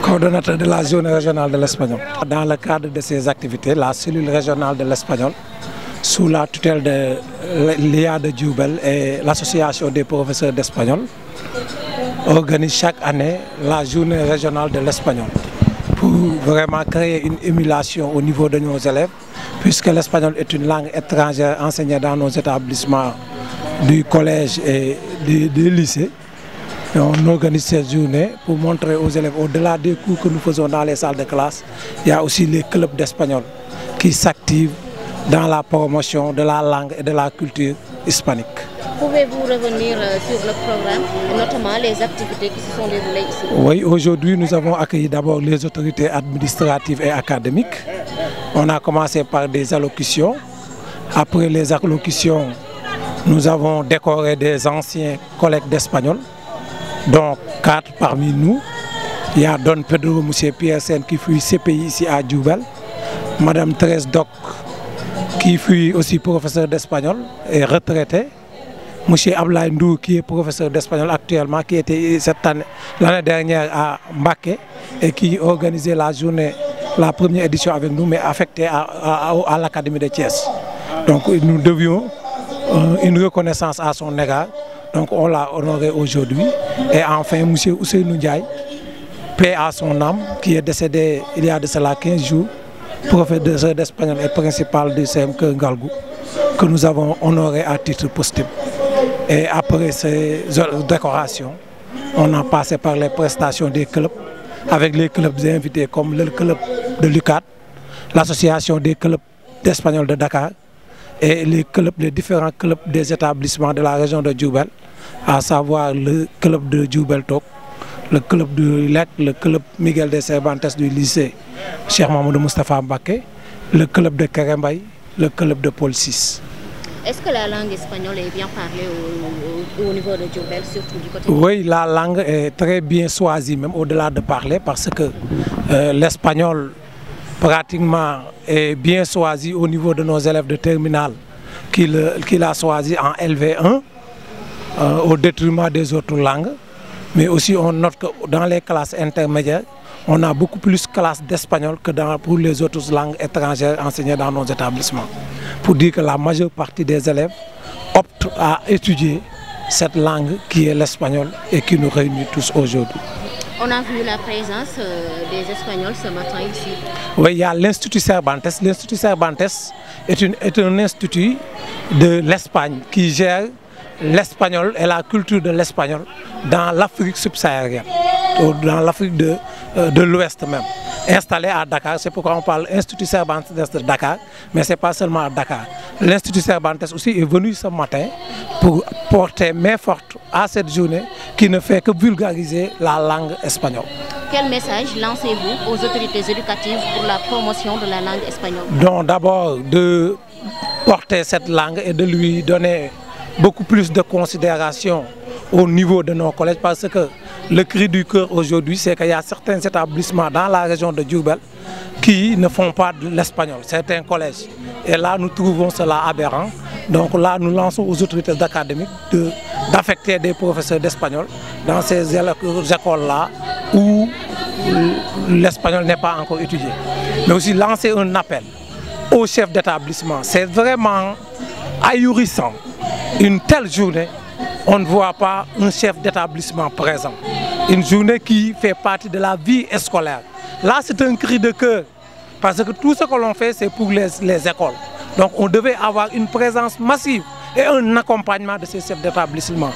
Coordonnateur de la zone régionale de l'Espagnol. Dans le cadre de ces activités, la cellule régionale de l'Espagnol, sous la tutelle de l'IA de Diourbel et l'association des professeurs d'espagnol, organise chaque année la journée régionale de l'Espagnol pour vraiment créer une émulation au niveau de nos élèves, puisque l'espagnol est une langue étrangère enseignée dans nos établissements du collège et du lycée. Et on organise cette journée pour montrer aux élèves, au-delà des cours que nous faisons dans les salles de classe, il y a aussi les clubs d'espagnol qui s'activent dans la promotion de la langue et de la culture hispanique. Pouvez-vous revenir sur le programme, et notamment les activités qui se sont déroulées ici? Oui, aujourd'hui nous avons accueilli d'abord les autorités administratives et académiques. On a commencé par des allocutions. Après les allocutions, nous avons décoré des anciens collègues d'espagnol, dont 4 parmi nous. Il y a Don Pedro, M. Pierre Sen qui fut CPI ici à Diourbel, Madame Thérèse Doc qui fut aussi professeur d'espagnol et retraitée, M. Ablaye Ndou, qui est professeur d'espagnol actuellement, qui était l'année dernière à Mbacké et qui organisait la journée, la première édition avec nous, mais affecté à l'Académie de Thiès. Donc nous devions une reconnaissance à son égard. Donc on l'a honoré aujourd'hui. Et enfin, M. Ousseynou Ndiaye, paix à son âme, qui est décédé il y a de cela 15 jours, professeur d'espagnol et principal du CMK Ngalgou, que nous avons honoré à titre posthume. Et après ces décorations, on a passé par les prestations des clubs, avec les clubs invités comme le club de l'UCAD, l'association des clubs d'espagnol de Dakar et les différents clubs des établissements de la région de Diourbel, à savoir le club de Diourbel Tok, le club du LEC, le club Miguel de Cervantes du lycée Cheikh Mamadou Moustapha Mbacké, le club de Kerembaye, le club de Paul VI. Est-ce que la langue espagnole est bien parlée au niveau de Diourbel, surtout du côté? Oui, la langue est très bien choisie, même au-delà de parler, parce que l'espagnol pratiquement est bien choisi au niveau de nos élèves de terminale, qu'il a choisi en LV1, au détriment des autres langues. Mais aussi on note que dans les classes intermédiaires, on a beaucoup plus de classes d'espagnol que pour les autres langues étrangères enseignées dans nos établissements. Pour dire que la majeure partie des élèves optent à étudier cette langue qui est l'espagnol et qui nous réunit tous aujourd'hui. On a vu la présence des Espagnols ce matin ici. Oui, il y a l'Institut Cervantes. L'Institut Cervantes est un institut de l'Espagne qui gère l'espagnol et la culture de l'espagnol dans l'Afrique subsaharienne, dans l'Afrique de l'Ouest même. Installé à Dakar, c'est pourquoi on parle Institut Cervantes de Dakar, mais ce n'est pas seulement à Dakar. L'Institut Cervantes aussi est venu ce matin pour porter main forte à cette journée qui ne fait que vulgariser la langue espagnole. Quel message lancez-vous aux autorités éducatives pour la promotion de la langue espagnole? Donc d'abord de porter cette langue et de lui donner beaucoup plus de considération au niveau de nos collèges, parce que le cri du cœur aujourd'hui, c'est qu'il y a certains établissements dans la région de Diourbel qui ne font pas de l'espagnol, certains collèges. Et là, nous trouvons cela aberrant. Donc là, nous lançons aux autorités académiques d'affecter des professeurs d'espagnol dans ces écoles-là où l'espagnol n'est pas encore étudié. Mais aussi lancer un appel aux chefs d'établissement. C'est vraiment ahurissant. Une telle journée, on ne voit pas un chef d'établissement présent. Une journée qui fait partie de la vie scolaire. Là, c'est un cri de cœur, parce que tout ce que l'on fait, c'est pour les écoles. Donc, on devait avoir une présence massive et un accompagnement de ces chefs d'établissement.